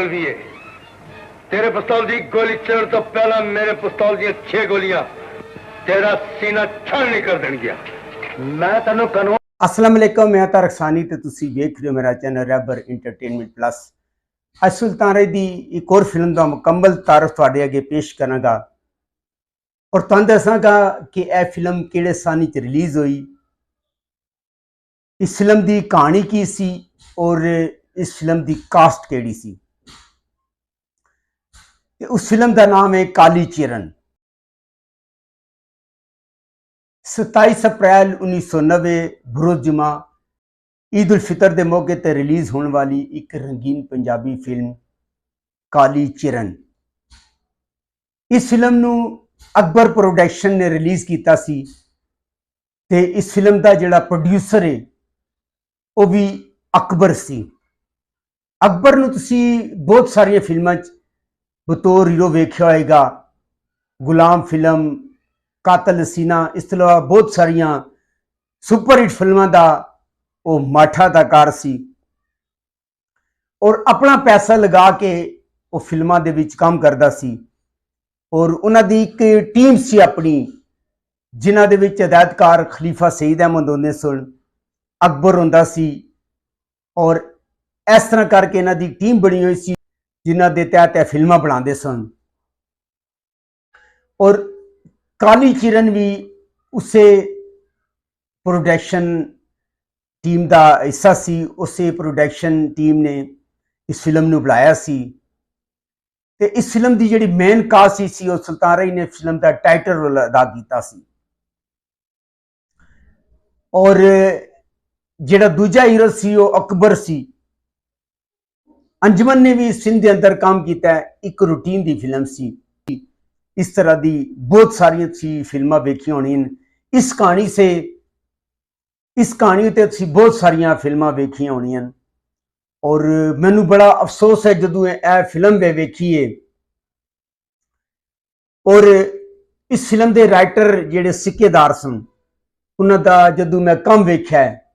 Rifle भी है। तेरे पिस्तौल की गोली चढ़ तो पहला मेरे पिस्तौल दी 6 गोलियां तेरा सीना छान नहीं कर देंगिया। मैं तेन कानून अस्सलाम वालेकुम, मैं तारक सानी ते तुसी देख रहे हो मेरा चैनल रैबर इंटरटेनमेंट प्लस। अज सुल्तान राय दी एक और फिल्म का मुकम्मल तारफ तुहाडे अगे पेश करांगा और तुहानूं दसांगा कि यह फिल्म किहड़े सन च रिलीज़ हुई, इस फिल्म की कहानी की सी और इस फिल्म की कास्ट किहड़ी सी। उस फिल्म का नाम है काली चिरन। 27 अप्रैल 1990 बरोज़ जुमा ईद उल फितर के मौके पर रिलीज़ होने वाली एक रंगीन पंजाबी फिल्म काली चिरन। इस फिल्म नूं अकबर प्रोडक्शन ने रिलीज़ किया सी ते इस फिल्म का जिहड़ा प्रोड्यूसर है वह भी अकबर सी। अकबर नूं तुसी बहुत सारिया फिल्मां बतौर हीरो वेख्या होएगा, गुलाम फिल्म, कातल हसीना, इस तो अलावा बहुत सारिया सुपरहिट फिल्मों का वह माठा अदाकार सी और अपना पैसा लगा के वह फिल्मों के विच काम करता सी और उन्हां दी एक टीम सी अपनी, जिन्हां दे विच हिदायतकार खलीफा सईद अहमद होंदे सन, अकबर होंदा सी और इस तरह करके इन्हां दी टीम बनी हुई सी जिन्हां दे तहत फिल्मां बनाते सन। और काली चिरन भी उसे प्रोडक्शन टीम का हिस्सा सी। उसे प्रोडक्शन टीम ने इस फिल्म नूं बनाया सी ते इस फिल्म की जिहड़ी मेन कास्ट सी वो सुल्तान राय ने फिल्म का टाइटल रोल अदा किया सी और जिहड़ा दूजा हीरो सी वो अकबर सी। अंजमन ने भी इस फिल्म के अंदर काम किया। एक रूटीन की फिल्म सी। इस तरह की बहुत सारिया फिल्मां वेखियां होनियां। इस कहानी उत्ते तुसीं बहुत सारिया फिल्मां वेखियां होनियां और मैनू बड़ा अफसोस है जदों यह फिल्म वे वेखी है। और इस फिल्म के राइटर जिहड़े सिक्केदार सन उन्हां दा जदों मैं काम वेख्या है,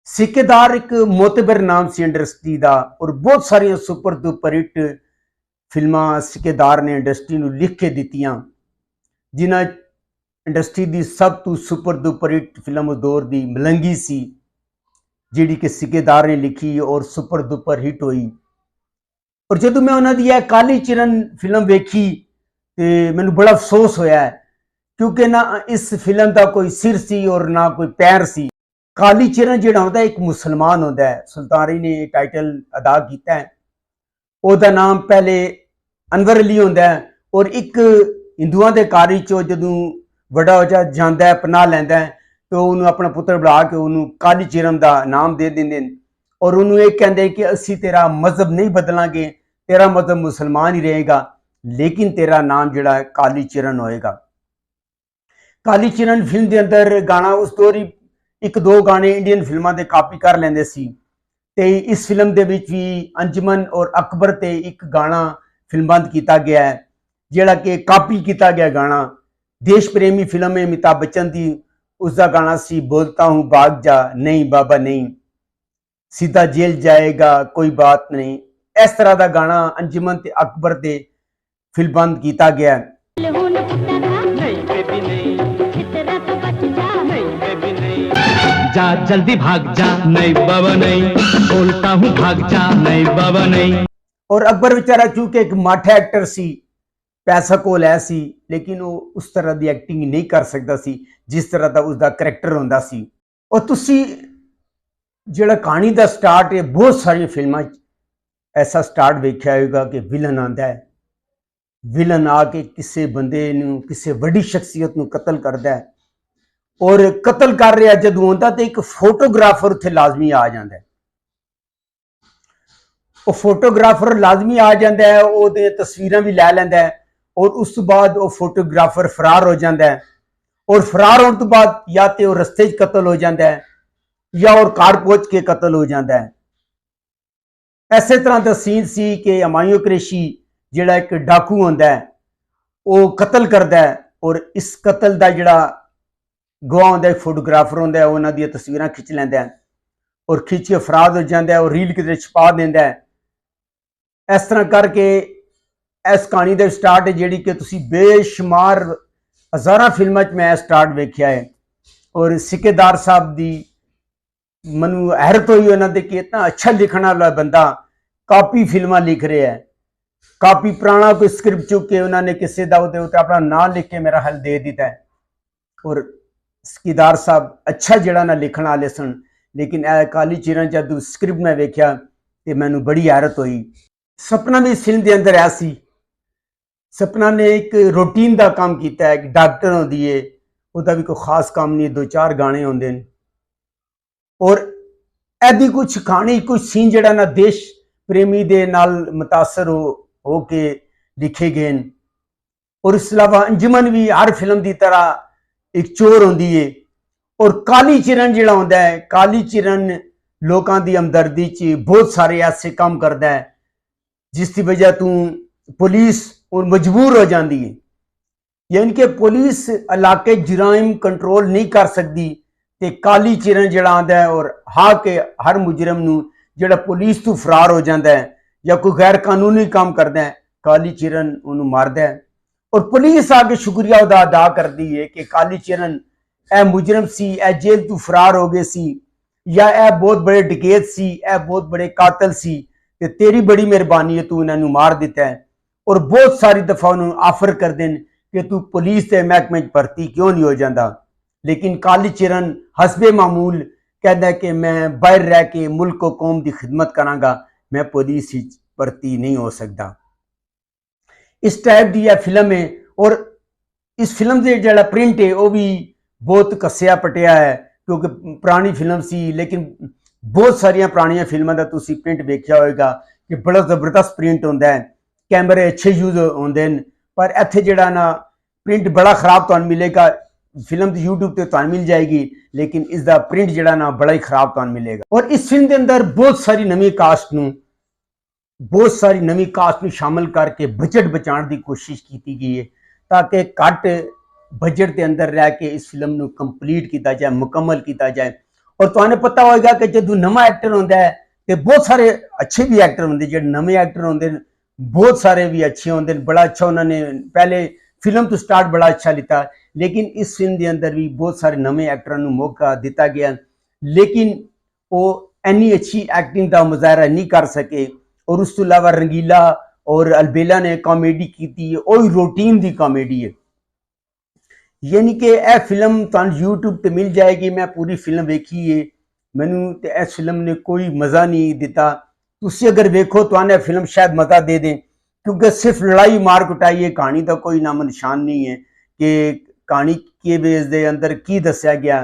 सिक्केदार एक मोतबर नाम सी इंडस्ट्री का और बहुत सारिया सुपर डुपर हिट फिल्मां सिक्केदार ने इंडस्ट्री नूं लिख के दित्तियां, जिन्हां इंडस्ट्री की सब तो सुपर डुपर हिट फिल्म उस दौर की मलंगी सी, जिहड़ी कि सिक्केदार ने लिखी और सुपर डुपर हिट हुई। और जदों मैं उन्हां दी काली चिरन फिल्म वेखी तो मैनूं बड़ा अफसोस होया क्योंकि ना इस फिल्म का कोई सिर सी और ना कोई पैर सी। काली चिरन जिहड़ा होंदा एक मुसलमान होंदा है। सुल्तान राय ने टाइटल अदा किया है। उसका नाम पहले अनवर अली होंदा है और एक हिंदुओं के घर चो जदों बड़ा हो जाता है, पनाह लैंदा है, तो उन्होंने अपना पुत्र बुला के उन्होंने काली चिरन का नाम दे देंगे और उन्होंने एक कहते कि असी तेरा मजहब नहीं बदलांगे, तेरा मजहब मुसलमान ही रहेगा, लेकिन तेरा नाम जिहड़ा है काली चिरन होएगा। काली चिरन फिल्म के अंदर गाना उस दौर ही एक दो गाने इंडियन फिल्मों के कापी कर लेंदे सी ते इस फिल्म के विच भी अंजमन और अकबर ते एक गाना फिल्मबंद किया गया है, जिहड़ा कि कापी किया गया गाना देश प्रेमी फिल्म है अमिताभ बच्चन की। उसका गाना सी बोलता हूँ भाग जा, नहीं बाबा नहीं, सीधा जेल जाएगा कोई बात नहीं। इस तरह का गाना अंजमन ते अकबर ते फिल्मबंद किया गया है। जा जल्दी भाग जा, नहीं बाबा नहीं, बोलता हूँ भाग जा, नहीं बाबा नहीं। और अकबर बेचारा चूंकि एक माठा एक्टर सी, पैसा कोल है सी, लेकिन वो उस तरह की एक्टिंग नहीं कर सकता सी जिस तरह का उसका करैक्टर होंदा सी। और तुसी जिहड़ा कहानी का स्टार्ट है, बहुत सारी फिल्मां ऐसा स्टार्ट वेख्या होगा कि विलन आंदा है, विलन आके किसी बंदे नूं, किसी बड़ी शख्सियत नूं कतल करता है और कतल कर रहा जदों होंदा तो एक फोटोग्राफर उत्थे लाजमी आ जाता है। वो फोटोग्राफर लाजमी आ जाता है, वो तस्वीरां भी लै लैंदा है और उस तो बाद वो फोटोग्राफर फरार हो जाता है और फरार होने तो बाद या तो वो रस्ते च कतल हो जाता है या और कार पहुंच के कतल हो जाता है। इस तरह का सीन सी कि हुमायूं कुरैशी जिहड़ा एक डाकू होंदा है वो कतल करता है और इस कतल का जिहड़ा गवाह होंदा है, फोटोग्राफर होंदा है, उन्हां दी तस्वीरां खिंच लैंदा है और खिंच के फरार हो जाता है और रील किते छपा देंदा है ਇਸ ਤਰ੍ਹਾਂ ਕਰਕੇ ਇਸ ਕਹਾਣੀ ਦਾ ਸਟਾਰਟ ਹੈ ਜਿਹੜੀ ਕਿ ਤੁਸੀਂ ਬੇਸ਼ੁਮਾਰ ਹਜ਼ਾਰਾਂ ਫਿਲਮਾਂ 'ਚ ਮੈਂ ਸਟਾਰਟ ਵੇਖਿਆ ਹੈ। ਔਰ ਸਿੱਕੇਦਾਰ ਸਾਹਿਬ ਦੀ ਮੈਨੂੰ ਹੈਰਤ ਹੋਈ ਉਹਨਾਂ ਦੇ ਕਿ ਇतना अच्छा लिखने वाला बंदा कापी फिल्मां लिख रहा है, कापी पुराना कोई स्क्रिप्ट चुक के उन्होंने किसी का अपना नाम लिख के मेरा हल दे दिता है। और सिक्केदार साहब अच्छा जड़ा ना लिखण वाले सन, लेकिन काली चिरां जब स्क्रिप्ट में वेख्या तो मैनू बड़ी हैरत हुई। सपना भी इस फिल्म के अंदर ऐसी सपना ने एक रूटीन का काम किया है, एक डॉक्टर होंदी है, उसका भी कोई खास काम नहीं, 2-4 गाने होंदे ने और ऐदी कुछ कहानी कुछ सीन जड़ा ना देश प्रेमी दे नाल मुतासर हो के लिखे गए। और इस अलावा अंजुमन भी हर फिल्म की तरह एक चोर होंदी है। और काली चिरन जिहड़ा होंदा है, काली चिरन लोकां दी हमदर्दी च बहुत सारे ऐसे काम करता है जिसकी वजह तू पुलिस और मजबूर हो जाती है, यानी कि पुलिस इलाके जराइम कंट्रोल नहीं कर सकती ते काली चिरन जिहड़ा आंदा है और हाँ के हर मुजरम नू जिहड़ा पुलिस तो फरार हो जाता है या कोई गैर कानूनी काम करता है, काली चिरन उन्होंने मारदा है। और पुलिस आके शुक्रिया उदा अदा करती है कि काली चिरन ए मुजरम सी, ए जेल तो फरार हो गए सी, या ए बहुत बड़े डकैत सी, ए बहुत बड़े कातल सी, ते तेरी बड़ी मेहरबानी है तू इन्होंने मार दिता है। और बहुत सारी दफा उन्होंने ऑफर कर देन कि तू पुलिस के महकमे भर्ती क्यों नहीं हो जाता, लेकिन काली चिरन हसबे मामूल कहता है कि मैं बाहर रह के मुल्क को कौम की खिदमत करांगा, मैं पुलिस भर्ती नहीं हो सकता। इस टाइप की यह फिल्म है। और इस फिल्म से जो प्रिंट है वह भी बहुत कस्या पटिया है, क्योंकि पुरानी फिल्म सी, लेकिन बहुत सारिया पुरानिया फिल्मों का तुसी प्रिंट वेख्या होगा कि बड़ा जबरदस्त प्रिंट होंदा है, कैमरे अच्छे यूज होंदे ने, पर इत्थे जिहड़ा ना प्रिंट बड़ा खराब तुहानूं मिलेगा। फिल्म तो यूट्यूब पे तुहानूं मिल जाएगी, लेकिन इसका प्रिंट जिहड़ा ना बड़ा ही खराब तुहानूं मिलेगा। और इस फिल्म के अंदर बहुत सारी नवी कास्ट नूं शामिल करके बजट बचाने की कोशिश की गई है, ताकि घट बजट के अंदर रह के इस फिल्म नूं कंप्लीट किया जाए, मुकम्मल किया जाए। और तुहानूं पता होगा कि जो नवा एक्टर होंदा है तो बहुत सारे अच्छे भी एक्टर होंदे, जो नवे एक्टर होंदे बहुत सारे भी अच्छे होंदे, बड़ा अच्छा उन्होंने पहले फिल्म तो स्टार्ट बड़ा अच्छा लिता, लेकिन इस फिल्म के अंदर भी बहुत सारे नवे एक्टरों को मौका दिता गया, लेकिन वो इन्नी अच्छी एक्टिंग का मुजाहरा नहीं कर सके। और उस तो अलावा रंगीला और अलबेला ने कॉमेडी की है, वही रूटीन की कॉमेडी है, यानी कि यह फिल्म तुहानूं यूट्यूब पर मिल जाएगी। मैं पूरी फिल्म वेखी है, मैनू तो इस फिल्म ने कोई मज़ा नहीं दिता। तुसीं अगर वेखो तो फिल्म शायद मज़ा दे दें, क्योंकि सिर्फ लड़ाई मार कुटाई है, कहानी का कोई नामो निशान नहीं है कि कहानी के बेस के अंदर की दस्या गया।